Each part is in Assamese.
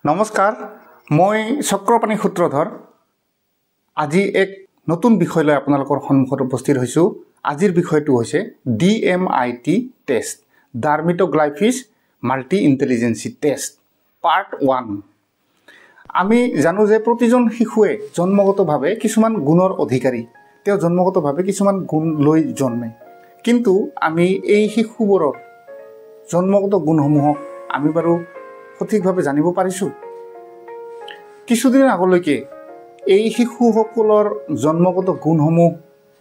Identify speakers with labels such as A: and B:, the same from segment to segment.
A: নমস্কাৰ, মই চক্ৰপাণী সূত্ৰধৰ। আজি এক নতুন বিষয় লৈ আপোনালোকৰ সন্মুখত উপস্থিত হৈছোঁ। আজিৰ বিষয়টো হৈছে DMIT test, dermatoglyphics multi intelligence test, part 1। আমি জানো যে প্ৰতিজন শিশুৱে জন্মগতভাৱে কিছুমান গুণৰ অধিকাৰী। তেওঁ জন্মগতভাৱে কিছুমান গুণ লৈ জন্মে, কিন্তু আমি এই শিশুবোৰৰ জন্মগত গুণসমূহক আমি বাৰু সঠিকভাৱে জানিব পাৰিছোঁ? কিছুদিন আগলৈকে এই শিশুসকলৰ জন্মগত গুণসমূহ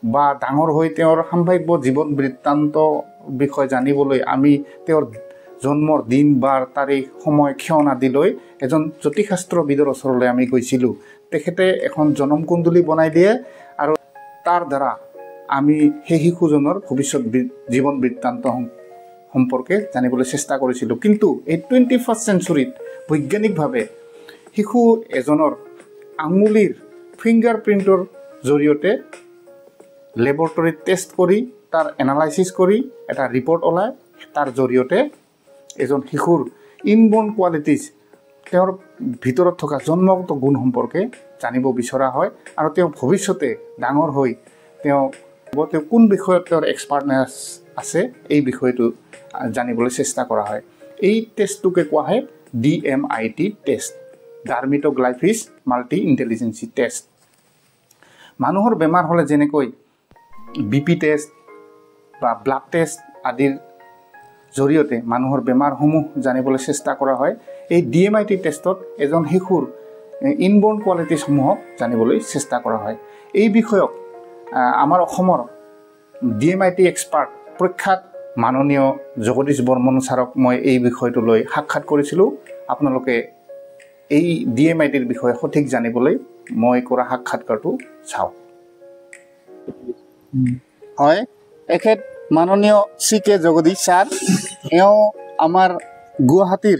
A: বা ডাঙৰ হৈ তেওঁৰ সাম্ভাব্য জীৱন বৃত্তান্ত বিষয়ে জানিবলৈ আমি তেওঁৰ জন্মৰ দিন বাৰ তাৰিখ সময় ক্ষণ আদি লৈ এজন জ্যোতিষশাস্ত্ৰবিদৰ ওচৰলৈ আমি গৈছিলোঁ। তেখেতে এখন জনম কুণ্ডলী বনাই দিয়ে আৰু তাৰ দ্বাৰা আমি সেই শিশুজনৰ ভৱিষ্যত জীৱন বৃত্তান্ত সম্পৰ্কে জানিবলৈ চেষ্টা কৰিছিলোঁ। কিন্তু এই 21st চেঞ্চুৰীত বৈজ্ঞানিকভাৱে শিশু এজনৰ আঙুলিৰ ফিংগাৰ প্ৰিণ্টৰ জৰিয়তে লেবৰেটৰীত টেষ্ট কৰি তাৰ এনালাইচিছ কৰি এটা ৰিপৰ্ট ওলায়। তাৰ জৰিয়তে এজন শিশুৰ ইনবৰ্ন কোৱালিটিজ, তেওঁৰ ভিতৰত থকা জন্মগত গুণ সম্পৰ্কে জানিব বিচৰা হয় আৰু তেওঁ ভৱিষ্যতে ডাঙৰ হৈ তেওঁ কোন বিষয়ত তেওঁৰ এক্সপাৰ্টনেছ আছে এই বিষয়টো জানিবলৈ চেষ্টা কৰা হয়। এই টেষ্টটোকে কোৱা হয় DMIT test, dermatoglyphics multi intelligence test. মানুহৰ বেমাৰ হ'লে যেনেকৈ BP টেষ্ট বা ব্লাড টেষ্ট আদিৰ জৰিয়তে মানুহৰ বেমাৰসমূহ জানিবলৈ চেষ্টা কৰা হয়, এই DMIT টেষ্টত এজন শিশুৰ ইনবৰ্ন কোৱালিটিসমূহক জানিবলৈ চেষ্টা কৰা হয়। এই বিষয়ক আমাৰ অসমৰ DMIT এক্সপাৰ্ট প্ৰখ্যাত মাননীয় জগদীশ বৰ্মন ছাৰক মই এই বিষয়টো লৈ সাক্ষাৎ কৰিছিলোঁ। আপোনালোকে এই DMITৰ বিষয়ে সঠিক জানিবলৈ মই কৰা সাক্ষাৎকাৰটো চাওক। হয়, এখেত মাননীয় CK জগদীশ ছাৰ। এওঁ আমাৰ গুৱাহাটীৰ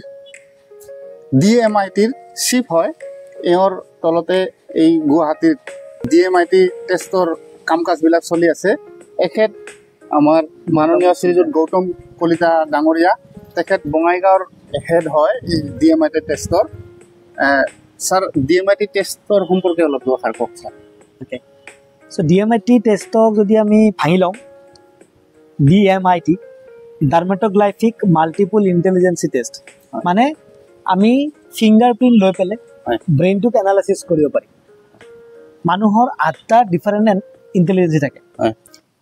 A: DMITৰ চিফ হয়। এওঁৰ তলতে এই গুৱাহাটীৰ DMIT টেষ্টৰ কাম কাজবিলাক চলি আছে। এখেত আমাৰ মাননীয় শ্ৰীযুত গৌতম কলিতা ডাঙৰীয়া, তেখেত বঙাইগাঁৱৰ হেড হয় এই DMIT টেষ্টৰ। ছাৰ, DMIT টেষ্টৰ সম্পৰ্কে অলপ দুআষাৰ কওক ছাৰ।
B: অ'কে, চ' DMIT টেষ্টক যদি আমি ভাঙি লওঁ, DMIT ডাৰ্মেটোগ্লাইফিক মাল্টিপল ইণ্টেলিজেন্সি টেষ্ট, মানে আমি ফিংগাৰ প্ৰিণ্ট লৈ পেলাই ব্ৰেইনটোক এনালাইচিছ কৰিব পাৰিম। মানুহৰ 8টা ডিফাৰেণ্ট ইণ্টেলিজেন্সি থাকে,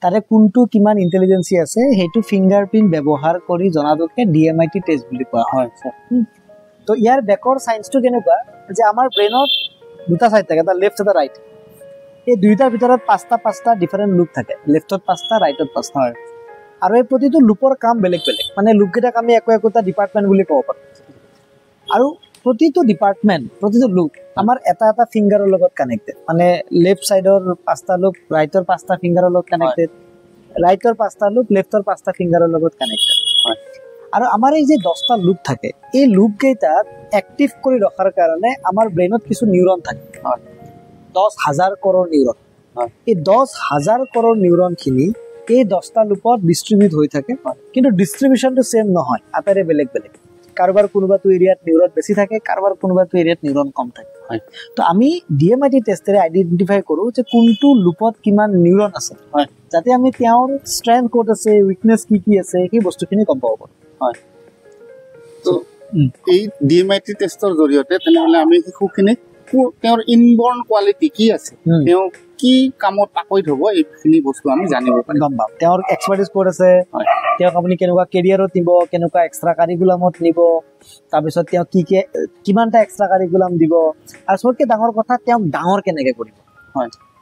B: তাৰে কোনটো কিমান ইণ্টেলিজেন্সি আছে সেইটো ফিংগাৰ প্ৰিণ্ট ব্যৱহাৰ কৰি জনাটোকে DMIT টেষ্ট বুলি কোৱা হয়। তো ইয়াৰ বেকৰ চাইন্সটো কেনেকুৱা যে আমাৰ ব্ৰেইনত দুটা চাইড থাকে, এটা লেফ্ট এটা ৰাইট। এই দুইটাৰ ভিতৰত পাঁচটা ডিফাৰেণ্ট লুপ থাকে, লেফ্টত 5টা ৰাইটত 5টা। আৰু এই প্ৰতিটো লুপৰ কাম বেলেগ বেলেগ, মানে লুপকেইটাক আমি একোটা ডিপাৰ্টমেণ্ট বুলি ক'ব পাৰোঁ। আৰু প্ৰতিটো ডিপাৰ্টমেণ্ট, প্ৰতিটো লুপ আমাৰ এটা এটা ফিংগাৰৰ লগত কানেক্টেড, মানে লেফ্ট চাইডৰ 5টা লুপ ৰাইটৰ 5টা ফিংগাৰৰ লগত কানেক্টেড, ৰাইটৰ 5টা লুপ লেফ্টৰ 5টা ফিংগাৰৰ লগত কানেক্টেড। আৰু আমাৰ এই যে 10টা লুপ থাকে, এই লুপকেইটাক এক্টিভ কৰি ৰখাৰ কাৰণে আমাৰ ব্ৰেইনত কিছু নিউৰন থাকে, 10,000 কৰোৰ নিউৰন। এই 10,000 কৰোৰ নিউৰনখিনি এই 10টা লুপত ডিষ্ট্ৰিবিউট হৈ থাকে, কিন্তু ডিষ্ট্ৰিবিউশ্যনটো ছেম নহয়, আটাইৰে বেলেগ বেলেগ। কাৰোবাৰ কোনোবাটো এৰিয়াত নিউৰন বেছি থাকে, কাৰোবাৰ কোনোবাটো এৰিয়াত নিউৰন কম থাকে। তো আমি DMIT টেষ্টেৰে আইডেণ্টিফাই কৰোঁ যে কোনটো লুপত কিমান নিউৰন আছে, যাতে আমি তেওঁৰ ষ্ট্ৰেংথ ক'ত আছে, উইকনেছ কি কি আছে, সেই বস্তুখিনি গম পাব পাৰোঁ।
A: তো এই DMIT টেষ্টৰ জৰিয়তে তেনেহ'লে আমি শিশুখিনিক তেওঁৰ ইনবৰ্ন কোৱালিটি কি আছে, তেওঁ কি কামত পাকৈত হ'ব, এইখিনি বস্তু আমি জানিব পাৰিম,
B: গম পাম। তেওঁৰ এক্সপাৰ্টিজ ক'ত আছে, তেওঁক আপুনি কেনেকুৱা কেৰিয়াৰত নিব, কেনেকুৱা এক্সট্ৰা কাৰিকুলামত নিব, তাৰপিছত তেওঁ কিমানটা এক্সট্ৰা কাৰিকুলাম দিব, আৰু চবতকৈ ডাঙৰ কথা তেওঁক ডাঙৰ কেনেকৈ কৰিব।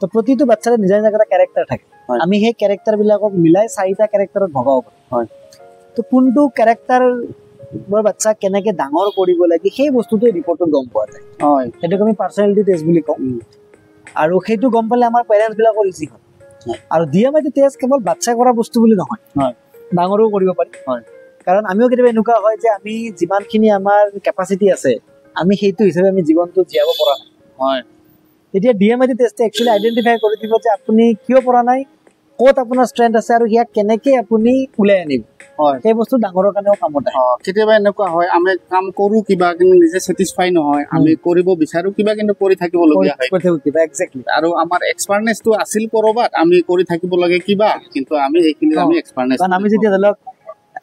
B: তো প্ৰতিটো বাচ্চাৰে নিজা নিজা এটা কেৰেক্টাৰ থাকে, আমি সেই কেৰেক্টাৰবিলাকক মিলাই 4টা কেৰেক্টাৰত ভগাব পাৰোঁ। তো কোনটো কেৰেক্টাৰ বাচ্চাক কেনেকৈ ডাঙৰ কৰিব লাগে সেই বস্তুটো ৰিপৰ্টত গম পোৱা যায়। সেইটোক আমি পাৰ্চনেলিটি টেষ্ট বুলি কওঁ। আৰু সেইটো গম পালে আমাৰ পেৰেণ্টছবিলাকৰ ইজি হয়। আৰু DMIT টেষ্ট কেৱল বাচ্চাই কৰা বস্তু বুলি নহয়, ডাঙৰেও কৰিব পাৰি। কাৰণ আমিও কেতিয়াবা এনেকুৱা হয় যে আমি যিমানখিনি আমাৰ কেপাচিটি আছে, আমি সেইটো হিচাপে আমি জীৱনটো জীয়াব পৰা নাই। তেতিয়া DMIT টেষ্টে একচুৱেলি আইডেণ্টিফাই কৰি দিব যে আপুনি কিয় পৰা নাই, ক'ত আপোনাৰ ষ্ট্ৰেংথ আছে, আৰু ইয়াক কেনেকৈ আপুনি ওলাই আনিব। সেই বস্তু ডাঙৰৰ কাৰণেও কামত আহে
A: কেতিয়াবা এনেকুৱা হয় আমি কাম কৰো কিবা কিন্তু নিজে ছেটিছফাই নহয় আমি কৰিব বিচাৰো কিবা কিন্তু কৰি থাকিবলগীয়া হয়
B: এক্সেক্টলি
A: আৰু আমাৰ এক্সপাৰ্টনেছটো আছিল কৰবাত আমি কৰি থাকিব লাগে কিবা কিন্তু আমি সেইখিনি আমি এক্সপাৰ্টনেছ
B: কাৰণ আমি যেতিয়া ধৰি লওক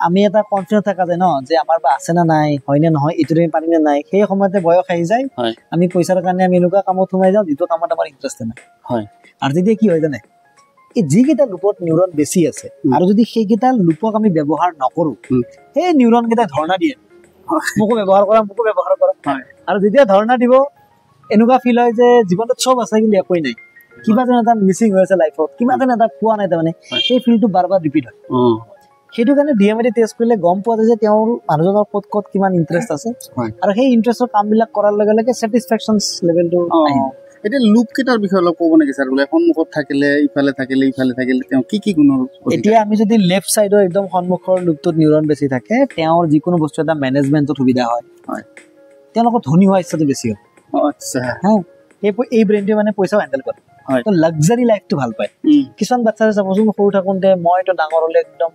B: আমি এটা কনফিডেন্স থাকা যায় ন যে আমাৰ বা আছে না নাই হয় নে নহয় এইটো আমি পাৰিম নে নাই সেই সময়তে বয়স আহি যায় আমি পইচাৰ কাৰণে আমি এনেকুৱা কামত সোমাই যাওঁ যিটো কামত আমাৰ ইণ্টাৰেষ্ট নাই
A: হয়
B: আৰু যেতিয়া কি হয় জানে এই যিকেইটা লুপত নিউৰন বেছি আছে আৰু যদি সেইকেইটা লুপক আমি ব্যৱহাৰ নকৰো সেই নিউৰন কেইটা ধৰ্ণা দিয়ে মোকো ব্যৱহাৰ কৰা আৰু যেতিয়া ধৰ্ণা দিব এনেকুৱা ফিল হয় যে জীৱনটোত চব আছে কিন্তু একোৱেই নাই কিবা যেন এটা মিচিং হৈ আছে লাইফত কিবা যেন এটা পোৱা নাই তাৰমানে সেই ফিলটো বাৰ বাৰ ৰিপিট হয় সেইটো কাৰণে ডিএমআইটি টেষ্ট কৰিলে গম পোৱা যায় যে তেওঁৰ মানুহজনৰ ক'ত ক'ত কিমান ইণ্টাৰেষ্ট আছে আৰু সেই ইণ্টাৰেষ্টৰ কামবিলাক কৰাৰ লগে লগে ছেটিছফেকশ্যন লেভেলটো
A: এতিয়া লুপ কেইটাৰ বিষয়ে অলপ ক'ব নেকি ছাৰ বোলে সন্মুখত থাকিলে ইফালে থাকিলে তেওঁ কি কি গুণৰ
B: এতিয়া আমি যদি লেফ্ট চাইডৰ একদম সন্মুখৰ লুপটোত নিউৰন বেছি থাকে তেওঁৰ যিকোনো বস্তু এটা মেনেজমেণ্টত সুবিধা হয় তেওঁলোকৰ ধনী হোৱা ইচ্ছাটো বেছি হয়
A: আচ্ছা
B: এই ব্ৰেইনটোৱে মানে পইচাও হেণ্ডেল কৰে তো লাক্সাৰী লাইফটো ভাল পায় কিছুমান বাচ্চাই চাবচোন সৰু থাকোঁতে মইতো ডাঙৰ হ'লে একদম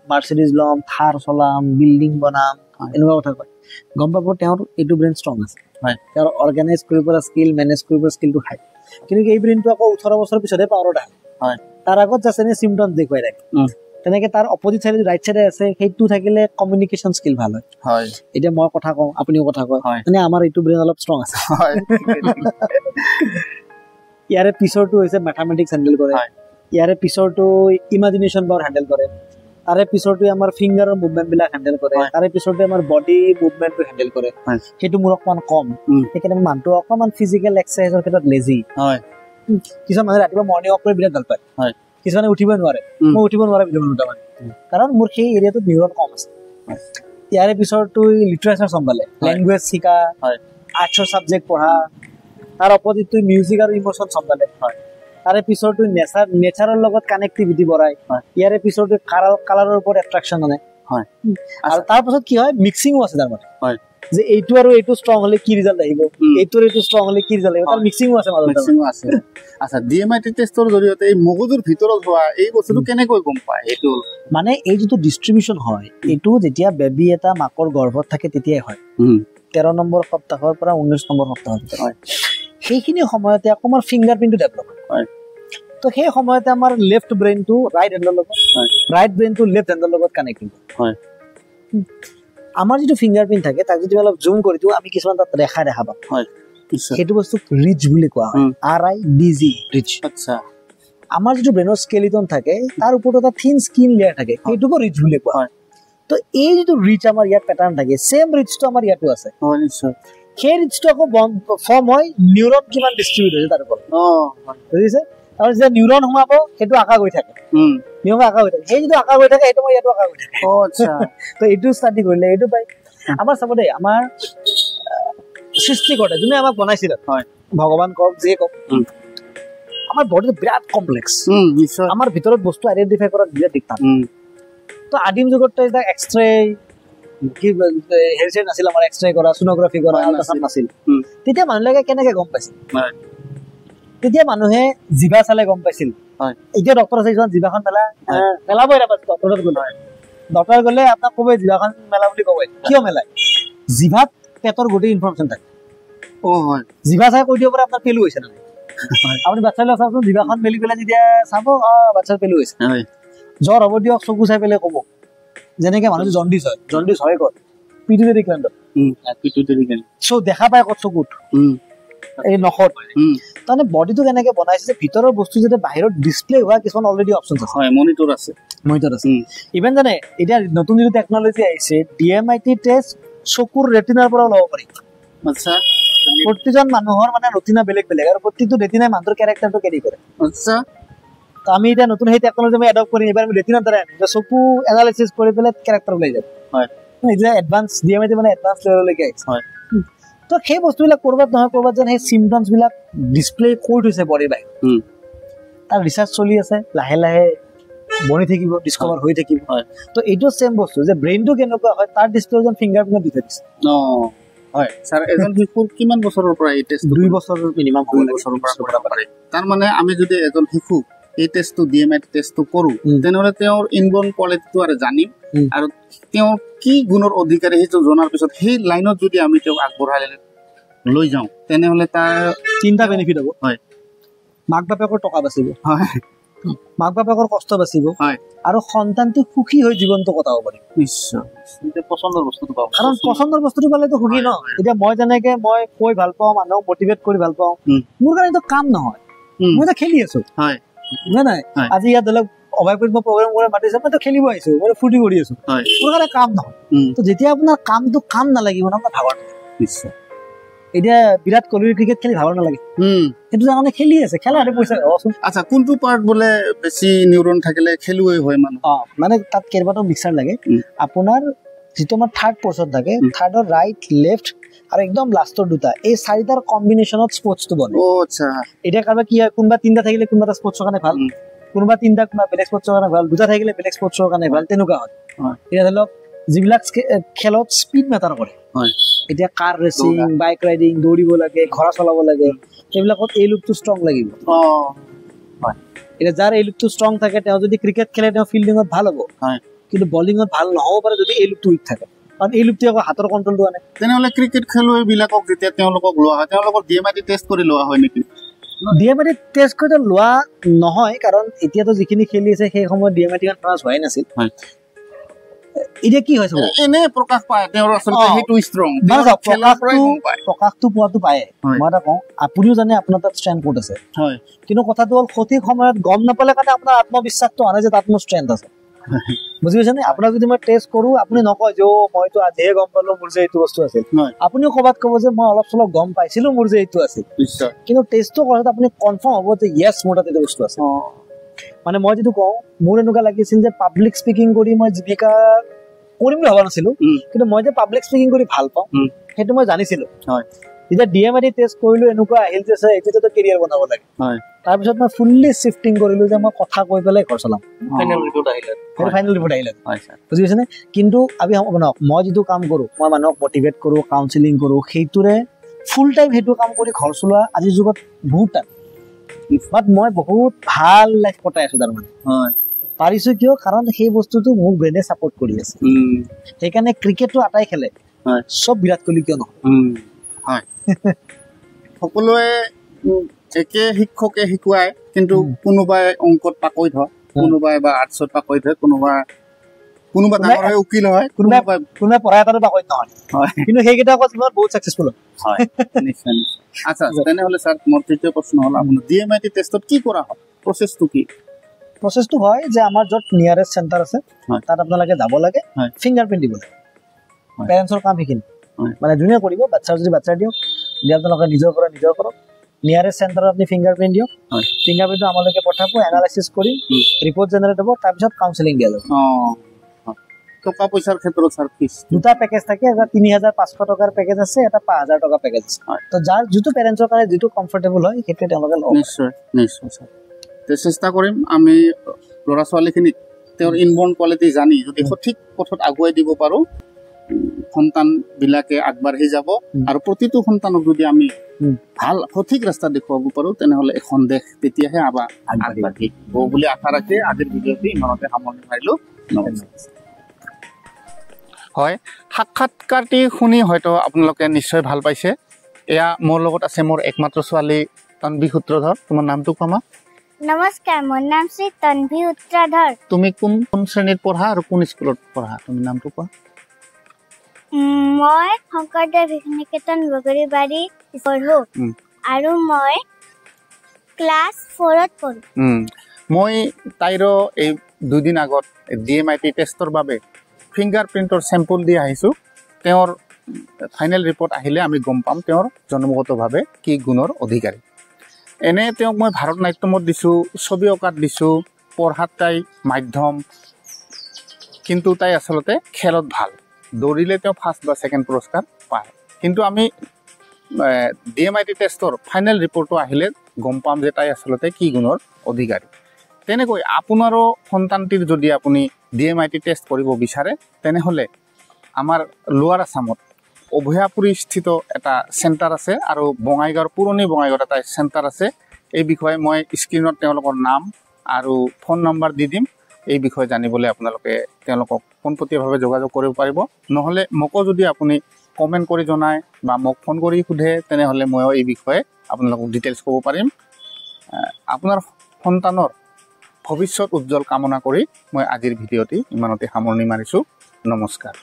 B: মাৰ্চিডিজ ল'ম থাৰ চলাম বিল্ডিং বনাম এনেকুৱা কথা কয় গম পাব তেওঁৰ এইটো ব্ৰেইন ষ্ট্ৰং আছে তেওঁৰ অৰ্গেনাইজ কৰিব পৰা স্কিল মেনেজ কৰিব পৰা স্কিলটো হাই কিন্তু এই ব্ৰেইনটো আকৌ 18 বছৰ পিছতহে পাৱাৰত আহে তাৰ আগত জাষ্ট এনে চিমটমছ দেখুৱাই থাকে তেনেকে তাৰ অপজিট চাইডে ৰাইট চাইডে আছে সেইটো থাকিলে কমিউনিকেশ্যন স্কিল ভাল হয় এতিয়া মই কথা কওঁ আপুনিও কথা কয় মানে আমাৰ এইটো ব্ৰেইন অলপ ষ্ট্ৰং আছে ইয়াৰে পিছৰটো হৈছে মেথামেটিক্স হেণ্ডেল কৰে ইয়াৰে পিছৰটো ইমাজিনেশ্যন পাৱাৰ হেণ্ডেল কৰে তাৰে পিছৰটোৱে আমাৰ ফিংগাৰৰ মুভমেণ্টবিলাক হেণ্ডেল কৰে তাৰে পিছৰটোৱে আমাৰ বডি মুভমেণ্টটো হেণ্ডেল কৰে সেইটো মোৰ অকণমান কম সেইকাৰণে মানুহটো অকণমান ফিজিকেল এক্সাৰচাইজৰ ক্ষেত্ৰত লেজি কিছুমান মানুহে ৰাতিপুৱা মৰ্ণিং ৱাক কৰি বিৰাট ভাল পায় কিছুমানে উঠিব নোৱাৰে মই উঠিব নোৱাৰে কাৰণ মোৰ সেই এৰিয়াটোত নিউৰন কম আছে ইয়াৰে পিছৰটো লিটাৰেচাৰ চম্ভালে লেংগুৱেজ শিকা আৰ্টছৰ ছাবজেক্ট পঢ়া তাৰ অপজিটটো মিউজিক আৰু ইম'চন চম্ভালে তাৰে পিছৰটো নেচাৰৰ লগত কানেক্টিভিটি বঢ়ায় ইয়াৰে পিছৰটো কালাৰৰ ওপৰত এট্ৰেকশ্যন আনে আৰু তাৰ পাছত কি হয় মিক্সিঙো আছে তাৰ মানে যে এইটো আৰু এইটো ষ্ট্ৰং হলে কি ৰিজাল্ট আহিব এইটো আৰু এইটো ষ্ট্ৰং হলে কি ৰিজাল্ট আহিব তাৰ মিক্সিঙো আছে
A: আচ্ছা ডিএমআইটি টেষ্টৰ জৰিয়তে এই মগজুৰ ভিতৰত হোৱা এই বস্তুটো কেনেকৈ গম পায় এইটো
B: মানে এই যিটো ডিষ্ট্ৰিবিউশ্যন হয় এইটো যেতিয়া বেবী এটা মাকৰ গৰ্ভত থাকে তেতিয়াই হয় 13 নম্বৰ সপ্তাহৰ পৰা 19 নম্বৰ সপ্তাহৰ ভিতৰত হয় সেইখিনি সময়তে অকণমান ফিংগাৰ প্ৰিণ্টটো ডেভেলপ হয় তো সেই সময়তে আমাৰ লেফ্ট ব্ৰেইনটো ৰাইট হেণ্ডৰ লগত ৰাইট ব্ৰেইনটো লেফ্ট হেণ্ডৰ লগত কানেক্টিং হয় আমাৰ যিটো ফিংগাৰ প্ৰিণ্ট থাকে তাক যদি অলপ জুম কৰি দিওঁ আমি কিছুমান তাত ৰেখা দেখা পাম সেইটো বস্তু ৰিচ বুলি কোৱা হয় RIDG ৰিচ
A: আচ্ছা
B: আমাৰ যিটো ব্ৰেইনৰ স্কেলিটন থাকে তাৰ ওপৰত এটা থিন স্কিন লেয়াৰ থাকে সেইটোকো ৰিচ বুলি কোৱা হয় তো এই যিটো ৰিচ আমাৰ ইয়াত পেটাৰ্ণ থাকে চেম ৰিচটো আমাৰ ইয়াতো আছে সেই ৰিচটো আকৌ ফৰ্ম হয় নিউৰন কিমান ডিষ্ট্ৰিবিউট হৈছে তাৰ ওপৰত বুজিছে আৰু যেতিয়া নিউৰন সোমাব সেইটো আঁকা গৈ থাকে নিয়ম আঁকা হৈ থাকে সেই যিটো আঁকা হৈ থাকে সেইটো মই ইয়াতো আঁকা হৈ থাকে তো এইটো ষ্টাডি কৰিলে এইটো পাই আমাৰ চাব দেই আমাৰ সৃষ্টিকৰ্তা যোনে আমাক বনাইছিল ভগৱান কওক যিয়ে কওক আমাৰ বডিটো বিৰাট কমপ্লেক্স আমাৰ ভিতৰত বস্তু আইডেণ্টিফাই কৰাত বিৰাট দিগদাৰ তো আদিম যুগত এটা এক্সৰে কি হেলথ নাছিল আমাৰ এক্সৰে কৰা সোনোগ্ৰাফি কৰা আল্ট্ৰাছাউণ্ড নাছিল তেতিয়া মানুহবিলাকে কেনেকে গম পাইছিল তেতিয়া মানুহে জিভা চালে গম পাইছিল এতিয়া ডক্টৰ আছে কিছুমান জিভাখন মেলাবই ডক্টৰ গ'লে আপোনাক ক'বই জিভাখন মেলা বুলি ক'বই কিয় মেলাই জিভাত পেটৰ গোটেই ইনফৰমেশ্যন থাকে জিভা চাই কৈ দিব পাৰে আপোনাৰ পেলু হৈছে নাই আপুনি বাচ্চালৈ চাওকচোন জিভাখন মেলি পেলাই যেতিয়া চাব বাচ্চাৰ পেলু হৈছে জ্বৰ হ'ব দিয়ক চকু চাই পেলাই ক'ব যেনেকে মানুহ জণ্ডিছ হয় ক'ত পিটুইটাৰী গ্লেণ্ডত চ' দেখা পায় ক'ত চকুত এই নখত তাৰমানে বডিটো কেনেকে বনাইছে যে ভিতৰৰ বস্তু যাতে বাহিৰত ডিছপ্লে হোৱা কিছুমান অলৰেডি অপশ্যন আছে মনিটৰ আছে ইভেন জানে এতিয়া নতুন যিটো টেকনলজি আহিছে ডিএমআইটি টেষ্ট চকুৰ ৰেটিনাৰ পৰা ল'ব পাৰি প্ৰতিজন মানুহৰ মানে ৰেটিনা বেলেগ বেলেগ আৰু প্ৰতিটো ৰেটিনাই মানুহৰ কেৰেক্টাৰটো কেৰি কৰে তো আমি এতিয়া নতুন সেই টেকনলজি আমি এডপ্ট কৰিম এবাৰ আমি ৰেটিনাৰ দ্বাৰা চকু এনালাইচিছ কৰি পেলাই কেৰেক্টাৰ ওলাই যাব এতিয়া এডভান্স ডিএমআইটি মানে এডভান্স লেভেললৈকে আহিছে তো সেই বস্তুবিলাক ক'ৰবাত নহয় ক'ৰবাত যেন সেই চিমটমছবিলাক ডিছপ্লে কৰি থৈছে বডিৰ বাহিৰত তাৰ ৰিচাৰ্চ চলি আছে লাহে লাহে বনি থাকিব ডিছকভাৰ হৈ থাকিব তো এইটো চেম বস্তু যে ব্ৰেইনটো কেনেকুৱা হয় তাৰ ডিছপ্লে যেন ফিংগাৰ প্ৰিণ্ট দি থৈ দিছে
A: হয় স্যাৰ এজন শিশুৰ কিমান বছৰৰ পৰা এই টেষ্ট
B: 2 বছৰৰ মিনিমাম
A: 2 বছৰৰ পৰা কৰিব পাৰে তাৰ মানে আমি যদি এজন শিশু এই টেষ্টটো ডিএমআইটি টেষ্টটো কৰোঁ তেনেহ'লে তেওঁৰ ইনবৰ্ন কোৱালিটিটো আৰু জানিম আৰু তেওঁ কি গুণৰ অধিকাৰী সেইটো জনাৰ পিছত সেই লাইনত যদি আমি তেওঁক আগবঢ়াই লৈ যাওঁ তেনেহ'লে তাৰ
B: 3টা বেনিফিট হ'ব।
A: হয়,
B: মাক বাপেকৰ টকা বাচিব,
A: হয়,
B: মাক বাপেকৰ কষ্ট বাচিব,
A: হয়,
B: আৰু সন্তানটো সুখী হৈ জীৱনটো কটাব পাৰিব।
A: নিশ্চয় পচন্দৰ বস্তুটো পাব,
B: কাৰণ পচন্দৰ বস্তুটো পালেতো সুখী ন। এতিয়া মই যেনেকে মই কৈ ভাল পাওঁ, মানুহক মটিভেট কৰি ভাল পাওঁ, মোৰ কাৰণে এইটো কাম নহয়, মই এটা খেলি আছো,
A: হয়
B: নহয় নাই। আজি ইয়াত ধৰি লওক অভয়পুৰীত মই প্ৰগ্ৰেম কৰি মাতিছে, মইতো খেলিব আহিছো, মই ফূৰ্তি কৰি আছো, মোৰ কাৰণে কাম নহয়। তো যেতিয়া আপোনাৰ কামটো কাম নালাগিব ন, আপোনাৰ ভাগৰ নিশ্চয়। এতিয়া বিৰাট কোহলিৰ ক্ৰিকেট খেলি ভাগৰ নালাগে, সেইটো কাৰণে খেলি আছে, খেলা পইচা।
A: আচ্ছা, কোনটো পাৰ্ট বোলে বেছি নিউৰন থাকিলে খেলুৱৈ হয় মানুহ?
B: মানে তাত কেইবাটাও মিক্সাৰ লাগে। আপোনাৰ যিটো আমাৰ থাৰ্ড পৰ্চন থাকে, থাৰ্ডৰ ৰাইট লেফ্ট আৰু একদম লাষ্টৰ দুটা, এই 4টাৰ কম্বিনেশ্যনত স্পৰ্টছটো বনে। এতিয়া কাৰোবাৰ কি হয়, কোনোবা 3টা থাকিলে কোনোবা এটা স্পৰ্টছৰ কাৰণে ভাল, কোনোবা 3টা কোনোবা বেলেগ স্পৰ্টছৰ কাৰণে ভাল, 2টা থাকিলে বেলেগ স্পৰ্টছৰ কাৰণে ভাল, তেনেকুৱা হয়। এতিয়া ধৰি লওক যিবিলাক খেলত স্পীড মেটাৰ কৰে, এতিয়া কাৰ ৰেচিং, বাইক ৰাইডিং, দৌৰিব লাগে, ঘোঁৰা চলাব লাগে, সেইবিলাকত এই লুকটো ষ্ট্ৰং লাগিব। এতিয়া যাৰ এই লুকটো ষ্ট্ৰং থাকে, তেওঁ যদি ক্ৰিকেট খেলে তেওঁ ফিল্ডিঙত ভাল হ'ব, কিন্তু বলিঙত ভাল নহ'ব পাৰে যদি এই লুকটো উইক থাকে, কাৰণ এই লুকটোৱে আকৌ হাতৰ কণ্ট্ৰলটো আনে।
A: তেনেহ'লে ক্ৰিকেট খেলুৱৈবিলাকক যেতিয়া তেওঁলোকক লোৱা হয়, তেওঁলোকৰ DMIT টেষ্ট কৰি লোৱা হয় নেকি?
B: DMIT টেষ্ট কৰি লোৱা নহয়, কাৰণ এতিয়াতো যিখিনি খেলি আছে সেই সময়ত DMIT পাছ হোৱাই নাছিল। এতিয়া কি হৈছে,
A: এনে প্ৰকাশ পায় তেওঁৰ আচলতে সেইটো ষ্ট্ৰং,
B: প্ৰকাশটো পোৱাটো পায়। মই এটা কওঁ, আপুনিও জানে আপোনাৰ তাত ষ্ট্ৰেংথ ক'ত আছে, কিন্তু কথাটো হ'ল সঠিক সময়ত গম নাপালে কাৰণে আপোনাৰ আত্মবিশ্বাসটো আনে যে তাত মোৰ ষ্ট্ৰেংথ আছে। বুজি পাইছে নে? আপোনাক যদি মই টেষ্ট কৰো, আপুনি নকয় যে মইতো আজিহে গম পালো মোৰ যে এইটো বস্তু আছিল, আপুনিও ক'বাত ক'ব যে মই অলপ চলপ গম পাইছিলো মোৰ যে এইটো আছিল, কিন্তু টেষ্টটো কৰাত আপুনি কনফাৰ্ম হ'ব যে য়েছ মোৰ তাত এইটো বস্তু আছে। মানে মই যিটো কওঁ, মোৰ এনেকুৱা লাগিছিল যে পাব্লিক স্পিকিং কৰি মই জীৱিকা কৰিম বুলি ভবা নাছিলো, কিন্তু মই যে পাব্লিক স্পিকিং কৰি ভাল পাওঁ সেইটো মই জানিছিলো। যেতিয়া DMIT টেষ্ট কৰিলো, এনেকুৱা আহিল যে এইটোতো কেৰিয়াৰ বনাব লাগে। তাৰপিছত মই ফুল্লি শিফটিং কৰিলো যে মই কথা কৈ পেলাই ঘৰ চলাম। ফাইনেল ৰিপৰ্ট আহিলে, বুজি পাইছেনে? কিন্তু মই যিটো কাম কৰো, মই মানুহক মটিভেট কৰো, কাউন্সিলিং কৰো, সেইটোৰে ফুল টাইম সেইটো কাম কৰি ঘৰ চলোৱা আজিৰ যুগত বহুত টান। বাট মই বহুত ভাল লাইফ কটাই আছো তাৰমানে। পাৰিছো কিয়? কাৰণ সেই বস্তুটো মোক ব্ৰেইনে ছাপোৰ্ট কৰি আছে। সেইকাৰণে ক্ৰিকেটটো আটাই খেলে, চব বিৰাট কোহলি কিয় নহয়।
A: সকলোৱে একে শিক্ষকে শিকোৱাই, কিন্তু কোনোবাই অংকত পাকৈত হয়, কোনোবাই বা আৰ্টছত পাকৈত হয়, কোনোবা ডাঙৰ হয় উকিল হয়, কোনোবাই
B: পঢ়া এটাতো পাকৈত নহয়, কিন্তু সেইকেইটা আকৌ জীৱনত বহুত ছাকচেছফুল হয়।
A: আচ্ছা, তেনেহ'লে ছাৰ মোৰ তৃতীয় প্ৰশ্ন হ'ল, আপোনাৰ DMIT টেষ্টত কি কৰা হয়, প্ৰচেছটো কি?
B: প্ৰচেছটো হয় যে আমাৰ য'ত নিয়াৰেষ্ট চেণ্টাৰ আছে তাত আপোনালোকে যাব লাগে, ফিংগাৰ প্ৰিণ্ট দিব লাগে। পেৰেণ্টছৰ কাম সেইখিনি, মানে যোনে কৰিব, বাচ্ছাৰ যদি বাচ্ছাৰ দিয়ক, আপোনালোকে নিজৰ পৰা নিজৰ কৰক। নিয়াৰেষ্ট চেণ্টাৰত আপুনি ফিংগাৰ প্ৰিণ্ট দিয়ক, ফিংগাৰ প্ৰিণ্টটো আমালোকে পঠাব, এনালাইচিছ কৰি ৰিপৰ্ট জেনেৰেট হ'ব, তাৰপিছত কাউন্সেলিং দিয়া যাব।
A: টকা পইচাৰ ক্ষেত্ৰত ছাৰ ফিজ
B: 2টা পেকেজ থাকে, এটা 3,500 টকাৰ পেকেজ আছে, এটা 5,000 টকা পেকেজ আছে। তো যাৰ যিটো পেৰেণ্টছৰ কাৰণে যিটো কমফৰ্টেবল হয় সেইটোৱে তেওঁলোকে ল'ব।
A: নিশ্চয় ছাৰ, চেষ্টা কৰিম আমি ল'ৰা ছোৱালীখিনিক তেওঁৰ ইনবৰ্ণ কোৱালিটি জানি যদি সঠিক পথত আগুৱাই দিব পাৰোঁ, সন্তানবিলাকে আগবাঢ়ি যাব, আৰু প্ৰতিটো সন্তানক যদি আমি ভাল সঠিক ৰাস্তা দেখুৱাব পাৰোঁ, তেনেহ'লে এখন দেশ তেতিয়াহে আগবাঢ়িব বুলি আশা ৰাখি আজিৰ ভিডিঅ'টি ইমানতে সামৰণি মাৰিলোঁ। হয়, সাক্ষাৎকাৰটি শুনি হয়তো আপোনালোকে নিশ্চয় ভাল পাইছে। এয়া মোৰ লগত আছে মোৰ একমাত্ৰ ছোৱালী তন্বী সূত্ৰধৰ। তোমাৰ নামটো কোৱা?
C: নমস্কাৰ, মোৰ নাম শ্ৰী তন্বী সূত্ৰধৰ।
A: তুমি কোন শ্ৰেণীত পঢ়া আৰু কোন স্কুলত পঢ়া? তুমি নামটো কোৱা।
C: মই শংকৰদেৱ শিশু নিকেতন বগৰীবাৰী পঢ়ো, আৰু মই ক্লাছ 4ত পঢ়ো।
A: মই তাইৰো এই 2 দিন আগত DMIT টেষ্টৰ বাবে ফিংগাৰ প্ৰিণ্টৰ চেম্পল দি আহিছোঁ। তেওঁৰ ফাইনেল ৰিপৰ্ট আহিলে আমি গম পাম তেওঁৰ জন্মগতভাৱে কি গুণৰ অধিকাৰী। এনে তেওঁক মই ভাৰত নাট্যমত দিছোঁ, ছবি অঁকাত দিছোঁ, পঢ়াত তাই মাধ্যম, কিন্তু তাই আচলতে খেলত ভাল। দৌৰিলে তেওঁ ফাৰ্ষ্ট বা ছেকেণ্ড পুৰস্কাৰ পায়। কিন্তু আমি DMIT টেষ্টৰ ফাইনেল ৰিপৰ্টটো আহিলে গম পাম যে তাই আচলতে কি গুণৰ অধিকাৰী। তেনেকৈ আপোনাৰো সন্তানটিৰ যদি আপুনি DMIT টেষ্ট কৰিব বিচাৰে, তেনেহ'লে আমাৰ লোৱাৰ আছামত অভয়াপুৰী স্থিত এটা চেণ্টাৰ আছে, আৰু বঙাইগাঁৱৰ পুৰণি বঙাইগাঁৱত এটা চেণ্টাৰ আছে। এই বিষয়ে মই স্ক্ৰীণত তেওঁলোকৰ নাম আৰু ফোন নম্বৰ দি দিম। এই বিষয়ে জানিবলৈ আপোনালোকে তেওঁলোকক পোনপটীয়াভাৱে যোগাযোগ কৰিব পাৰিব নহ'লে মোকো যদি আপুনি কমেণ্ট কৰি জনায় বা মোক ফোন কৰি সোধে তেনেহ'লে ময়ো এই বিষয়ে আপোনালোকক ডিটেইলছ ক'ব পাৰিম আপোনাৰ সন্তানৰ ভৱিষ্যত উজ্জ্বল কামনা কৰি মই আজিৰ ভিডিঅ'টি ইমানতে সামৰণি মাৰিছোঁ নমস্কাৰ